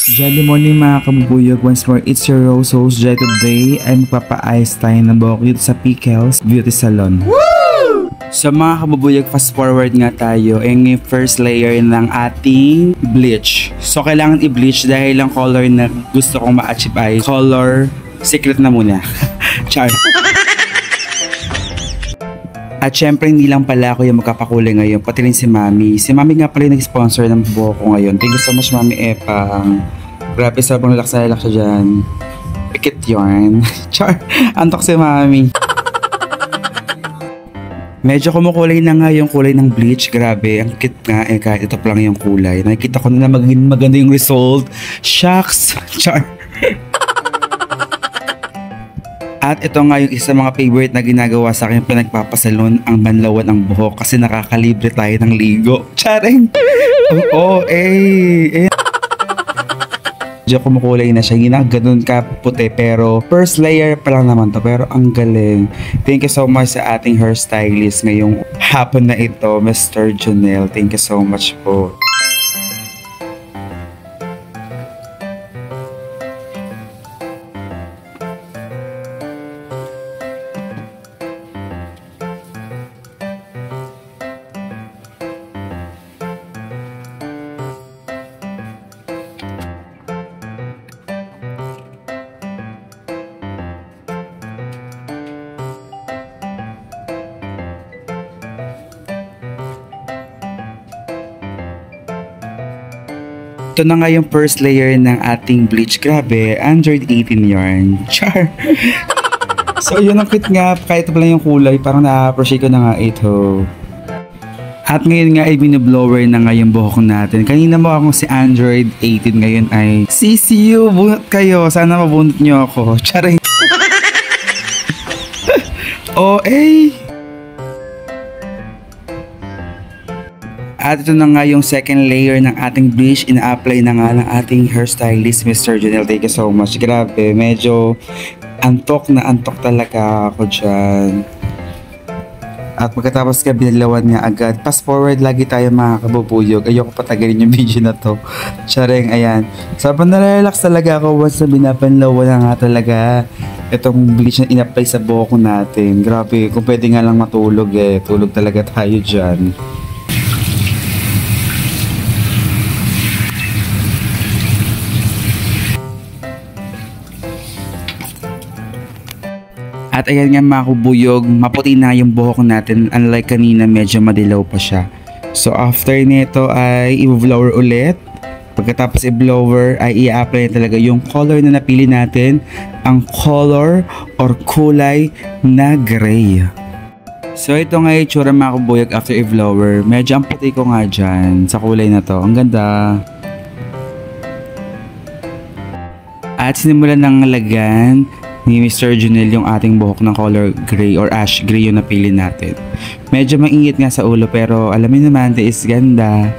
Jolly morning mga kabubuyog. Once more, it's your Rose host Jai. Today ay magpapaayos tayo ng buhok dito sa Pickles Beauty Salon. Woo! So mga kabubuyog, fast forward nga tayo. Yung first layer ng ating bleach. So kailangan i-bleach dahil ang color na gusto kong ma-achieve ay color secret na muna. Char. At syempre hindi lang pala ako yung magkapakulay ngayon, pati rin si Mami. Si Mami nga pala yung nag-sponsor ng buhok ko ngayon. Thank you so much Mami Epang. Grabe, sobrang relax siya dyan. Pikit yun. Char, antok si Mami. Medyo kumukulay na nga yung kulay ng bleach. Grabe, ang cute nga eh kahit ito pa lang yung kulay. Nakikita ko na maganda yung result. Shucks. Char. At ito nga yung isa mga favorite na ginagawa sa akin pinagpapasalon ang banlawan ng buhok kasi nakakalibre tayo ng ligo. Charing! Oo, Medyo kumukulay na siya. Hindi na ganun ka puti pero first layer pa lang naman to pero ang galing. Thank you so much sa ating hairstylist ngayong hapon na ito, Mr. Jonel. Thank you so much po. Ito na nga yung first layer ng ating bleach. Grabe, Android 18 yarn. Char! So yun ang cute nga. Kahit ito pala yung kulay, parang na-appreciate ko na nga ito. At ngayon nga ay biniblower na nga yung buhok natin. Kanina mo akong si Android 18, ngayon ay CCU, bunot kayo. Sana mabunot nyo ako. Charing! At ito na nga yung second layer ng ating bleach. Ina-apply na nga ng ating hairstylist, Mr. Jonel. Thank you so much. Grabe, medyo antok na antok talaga ako dyan. At pagkatapos ka binalawan nga agad. Fast forward lagi tayo mga kabubuyog. Ayoko patagalin yung video na to. Charing, ayan. Sobrang na-relax talaga ako once na binapanlawan na nga talaga itong bleach na in-apply sa buhok natin. Grabe, kung pwede nga lang matulog eh. Tulog talaga tayo dyan. At ayan nga mga kabubuyog, maputi na yung buhok natin, unlike kanina medyo madilaw pa siya. So after nito ay i-blower ulit. Pagkatapos i-blower ay i-apply na talaga yung color na napili natin, ang color or kulay na gray. So ito nga yung itsura mga kabubuyog after i-blower. Medyo ang puti ko nga dyan sa kulay na to. Ang ganda. At sinimulan ng lagan ni Mr. Jonel yung ating buhok ng color gray or ash gray yung napili natin. Medyo maingit nga sa ulo pero alamin naman, tiis ganda.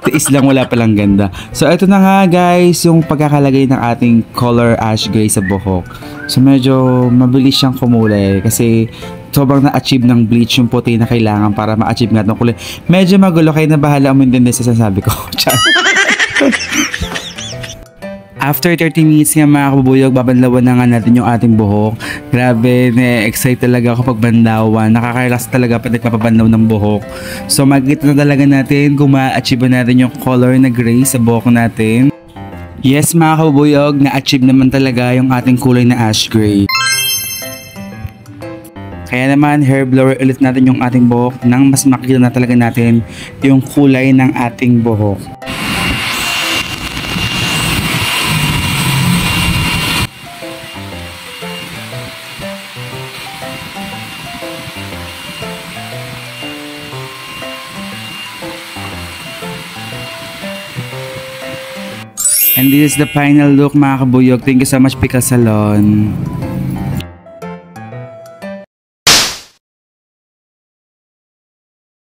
Tiis lang, wala palang ganda. So ito na nga guys yung pagkakalagay ng ating color ash gray sa buhok. So medyo mabilis siyang kumulay kasi sobrang na-achieve ng bleach yung puti na kailangan para ma-achieve nga itong kulay. Medyo magulo, kayo na bahala umintindi sa sasabi ko. After 30 minutes nga mga kabubuyog, babanlawan na nga natin yung ating buhok. Grabe, na-excite talaga ako pag bandawan. Nakaka-relax talaga pag nagpapabandaw ng buhok. So makikita na talaga natin kung ma-achieve natin yung color na gray sa buhok natin. Yes mga kabubuyog, na-achieve naman talaga yung ating kulay na ash gray. Kaya naman, hair blower ulit natin yung ating buhok nang mas makikita na talaga natin yung kulay ng ating buhok. And this is the final look mga kabuyog. Thank you so much Pickles Salon.